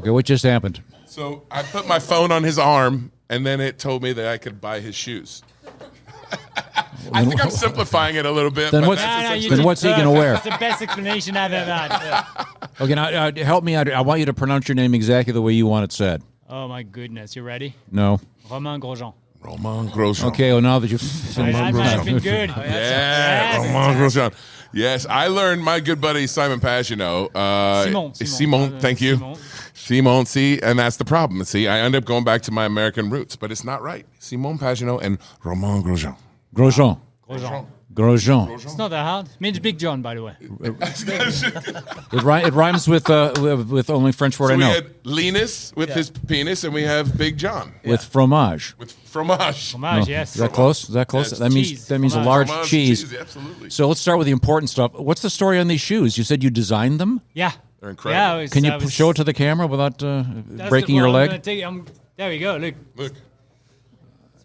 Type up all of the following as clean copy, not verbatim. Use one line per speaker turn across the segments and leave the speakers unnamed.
Okay, what just happened?
So I put my phone on his arm, and then it told me that I could buy his shoes. I think I'm simplifying it a little bit.
Then
but
what's-
that's
then
essentially-
what's he going to wear?
It's the best explanation I've ever had. Yeah.
Okay, now help me out. I want you to pronounce your name exactly the way you want it said.
Oh, my goodness. You ready?
No.
Romain Grosjean.
Romain Grosjean.
Okay, well, now that you've...
I might have been good.
Yeah,
Yes.
Romain Grosjean. Yes, I learned my good buddy Simon Pagino. Simon, thank you. Simon, see, and that's the problem. See, I end up going back to my American roots, but it's not right. Simon Pagino and Romain Grosjean.
Grosjean. Grosjean.
It's not that hard. It means Big John, by the way.
It rhymes with only French word
So
I
we
know.
had Linus with his penis, and we have Big John
With fromage.
with fromage.
Fromage, yes.
Is that close? Is that close?
Yes.
That means
Cheese.
that means a
Fromage.
large
Fromage,
cheese.
absolutely.
So let's start with the important stuff. What's the story on these shoes? You said you designed them.
Yeah.
They're incredible.
Yeah, it was-
Can
I
you
was-
show it to the camera without
that's
breaking
the-
your
well, I'm
leg?
gonna there we go. Look.
Look,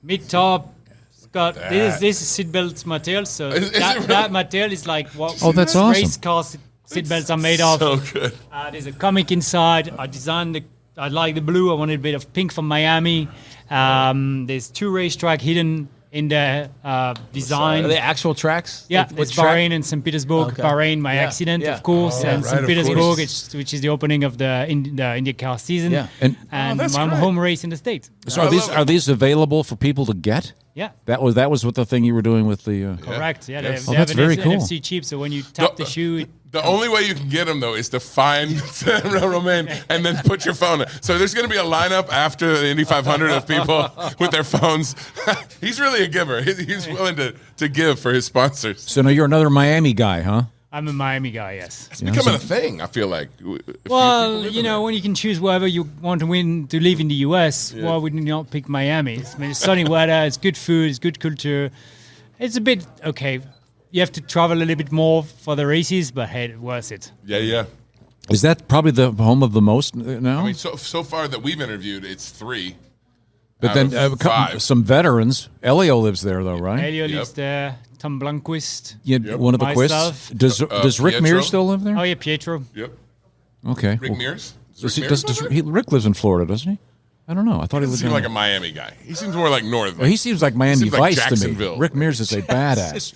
Mid-top. It's got this is seatbelt material, so
Is it really?
that material is like what
Oh, that's awesome.
race car seatbelts are made of.
so good.
There's a comic inside. I like the blue. I wanted a bit of pink from Miami. There's 2 racetrack hidden in the design.
Are they actual tracks?
Yeah,
Like, what
it's
track?
Bahrain and St. Petersburg.
Okay.
Bahrain, my
Yeah,
accident,
yeah.
of course, and
right,
St.
of
Petersburg,
course.
which is the opening of the IndyCar season.
Yeah.
And
that's
my
great.
home race in the States.
so are these available for people to get?
Yeah.
That was what the thing you were doing with the.
Correct. Yeah,
Yes.
they
Oh, that's
have an
very cool.
NFC chip, so when you tap the shoe,
The only way you can get them, though, is to find Romain and then put your phone in. So there's going to be a lineup after the Indy 500 of people with their phones. He's really a giver. He's willing to give for his sponsors.
So now you're another Miami guy, huh?
I'm a Miami guy, yes.
It's becoming a thing, I feel like.
Well, when you can choose wherever you want to live in the U.S., why would you not pick Miami? It's sunny weather, it's good food, it's good culture. It's a bit, okay, you have to travel a little bit more for the races, but hey, worth it.
Yeah.
Is that probably the home of the most now?
I mean, so far that we've interviewed, it's 3.
but
out
then
of 5.
some veterans. Elio lives there, though, right?
Elio
Yep.
lives there, Tom Blomqvist.
Yeah, one of the
Myself.
quists. Does Rick
Pietro.
Mears still live there?
Oh, yeah, Pietro.
Yep.
Okay.
Rick
Well,
Mears?
Rick lives in Florida, doesn't he? I don't know. I thought he
He
lived
seems
in
like a Miami guy. He seems more like North.
Well, he seems like Miami
seems like
Vice to me.
Jacksonville.
Rick Mears is a badass.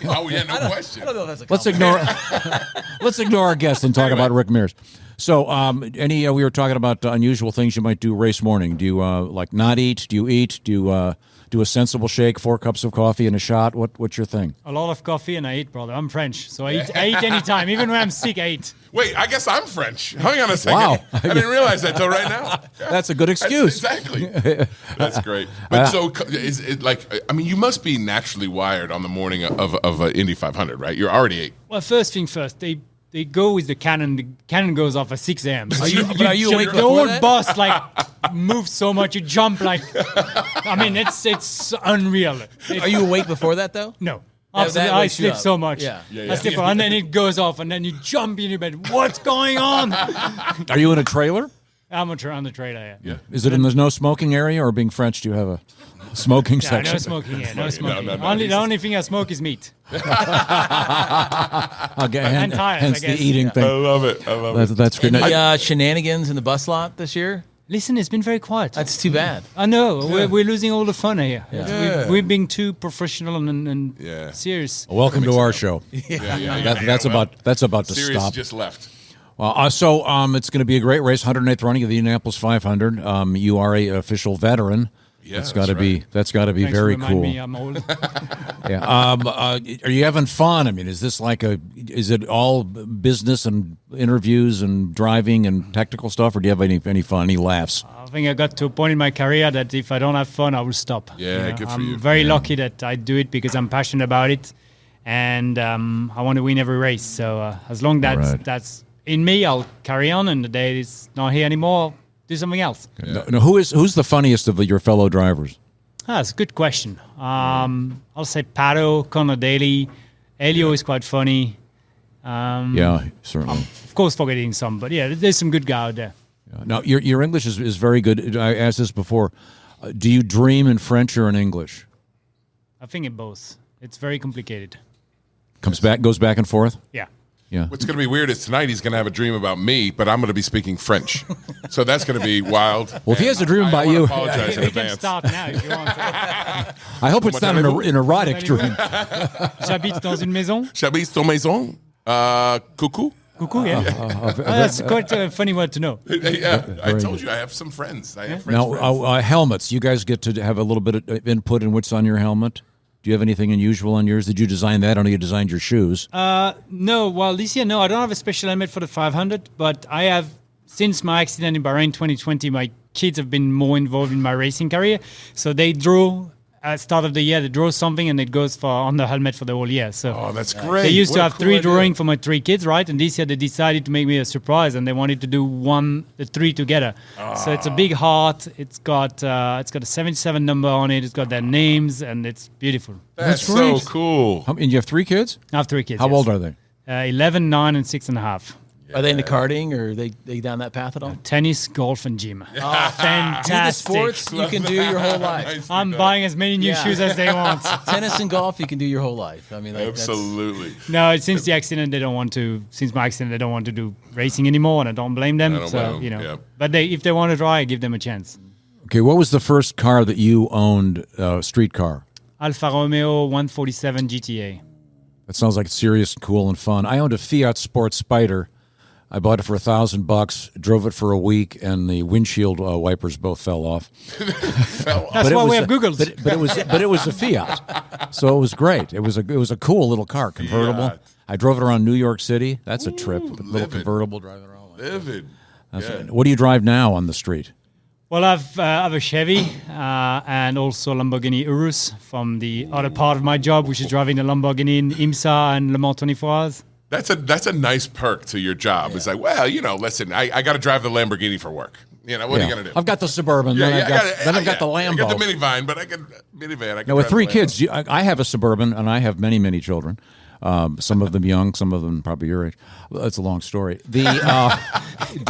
Oh, yeah, no question.
I don't know if that's a
Let's ignore our guest and talk about Rick Mears. So, we were talking about unusual things you might do race morning. Do you like not eat? Do you eat? Do you do a sensible shake, 4 cups of coffee and a shot? What's your thing?
A lot of coffee and I eat, brother. I'm French, so I eat anytime. Even when I'm sick, I eat.
Wait, I guess I'm French. Hang on a second.
Wow.
I didn't realize that till right now.
That's a good excuse.
Exactly. That's great. But so, is it like? I mean, you must be naturally wired on the morning of an Indy 500, right? You're already.
Well, first thing first, they go with the cannon. The cannon goes off at 6 a.m. So
Are you awake
the
before
old
that?
bus moves so much, you jump like. I mean, it's unreal.
Are you awake before that though?
No.
That
Absolutely, I
wakes you
sleep
up.
so much.
Yeah.
I sleep, and then it goes off, and then you jump in your bed. What's going on?
Are you in a trailer?
I'm on the trailer. Yeah.
Is it in the no smoking area, or being French, do you have a smoking
Yeah,
section?
no smoking here. No smoking.
no.
The only thing I smoke is meat.
Okay,
And tires,
hence
I guess.
the eating
I
thing.
love it. I love it.
That's good.
Any shenanigans in the bus lot this year?
Listen, it's been very quiet.
That's too bad.
I know. We're losing all the fun here.
Yeah.
We're being too professional and
Yeah.
serious.
Welcome to our show.
Yeah.
That's about to
Sirius
stop.
just left.
Well, so it's going to be a great race, 108th running of the Indianapolis 500. You are a official veteran.
Yeah,
that's got to be
right.
That's got to be
Thanks
very
for reminding
cool.
me I'm old.
Yeah. Are you having fun? I mean, is it all business and interviews and driving and technical stuff, or do you have any fun, any laughs?
I think I got to a point in my career that if I don't have fun, I will stop.
Yeah, good for you.
I'm very lucky that I do it because I'm passionate about it, and I want to win every race. So as long as
Right.
that's in me, I'll carry on. And the day it's not here anymore, I'll do something else.
No, who's the funniest of your fellow drivers?
That's a good question. I'll say Pato, Connor Daly, Elio is quite funny.
Yeah, certainly.
Of course, forgetting some, but yeah, there's some good guy out there.
Now, your English is very good. I asked this before. Do you dream in French or in English?
I think in both. It's very complicated.
Goes back and forth.
Yeah.
Yeah.
What's going to be weird is tonight he's going to have a dream about me, but I'm going to be speaking French. So that's going to be wild.
Well, if he has a dream about
I
you,
apologize in
We can
advance.
start now if you want.
I hope it's not an erotic dream.
J'habite dans une maison.
J'habite ton maison. Coucou.
Coucou, yeah. That's quite a funny word to know.
Yeah, I told you I have some friends. I have French
Now,
friends.
helmets. You guys get to have a little bit of input in what's on your helmet. Do you have anything unusual on yours? Did you design that? I know you designed your shoes.
No, well, this year, no, I don't have a special helmet for the 500, but I have, since my accident in Bahrain 2020, my kids have been more involved in my racing career. So they draw, at start of the year, they draw something and it goes on the helmet for the whole year. So
Oh, that's great.
they used
What
to
a
have
cool
3
idea.
drawing for my 3 kids, right? And this year they decided to make me a surprise and they wanted to do the 3 together. So it's a big heart. It's got a 77 number on it. It's got their names and it's beautiful.
That's so cool.
And you have 3 kids?
I have 3 kids.
How
yes.
old are they?
11, 9, and 6.5.
Are they into karting or are they down that path at all?
Tennis, golf, and gym.
Do the
Fantastic.
sports you can do your whole life.
Nicely
I'm
done.
buying as many new shoes as they want.
Tennis and golf you can do your whole life. I mean, like,
Absolutely.
No, since the accident, they don't want to. Since my accident, they don't want to do racing anymore, and I don't blame them.
I don't
So
blame them, yeah.
but if they want to try, I give them a chance.
Okay, what was the first car that you owned, street car?
Alfa Romeo 147 GTA.
That sounds like serious, cool, and fun. I owned a Fiat Sport Spider. I bought it for $1,000, drove it for a week, and the windshield wipers both fell off.
That's why we have Googles.
But it was a Fiat, so it was great. It was a cool little car, convertible.
Fiat.
I drove it around New York City. That's a trip. A little
livid.
convertible driving around.
Vivid. Yeah.
What do you drive now on the street?
Well, I have a Chevy and also Lamborghini Urus from the other part of my job, which is driving the Lamborghini in IMSA and Le Mans 24 Hours.
That's a nice perk to your job. It's like, well, listen, I got to drive the Lamborghini for work. What are you going to do?
I've got the Suburban. Then I've got the Lambo.
I got the minivan, but I got minivan. I can
Now, with
drive
3
the Lambo.
kids, I have a Suburban, and I have many, many children. Some of them young, some of them probably your age. Well, that's a long story. Do you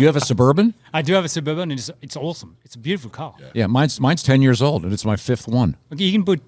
have a Suburban?
I do have a Suburban, and it's awesome. It's a beautiful car.
Yeah, mine's 10 years old, and it's my 5th one.
Okay, you can put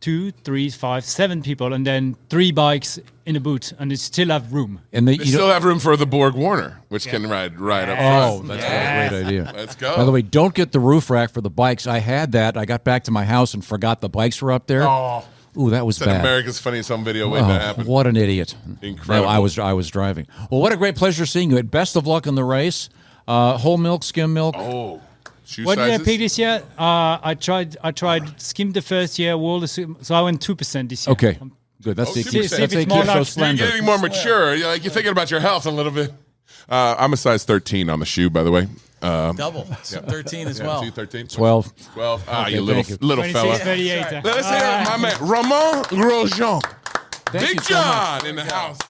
2, 3, 5, 7 people, and then 3 bikes in a boot, and they still have room.
And
They still have room for the Borg Warner, which can ride up front.
Oh, that's a great idea.
Let's go.
By the way, don't get the roof rack for the bikes. I had that. I got back to my house and forgot the bikes were up there.
Oh,
Ooh, that was
it's an
bad.
America's Funniest Home Video waiting to
Oh,
happen.
what an idiot!
Incredible.
No, I was driving. Well, what a great pleasure seeing you. Best of luck in the race. Whole milk, skim milk.
Oh, shoe
What
sizes?
did I pick this year? I tried skim the first year, so I went 2% this year.
Okay, good. That's the
2%.
key.
See
if
That's the
it's more
key. So
like-
You're
slender.
getting more mature. You're thinking about your health a little bit. I'm a size 13 on the shoe, by the way.
double. So 13 as well.
13?
12.
12. Ah,
Okay,
you little
thank you.
little
26,
fella.
38.
Let's hear it, my man, Romain Grosjean.
Thank you
Big
so much.
John in the house.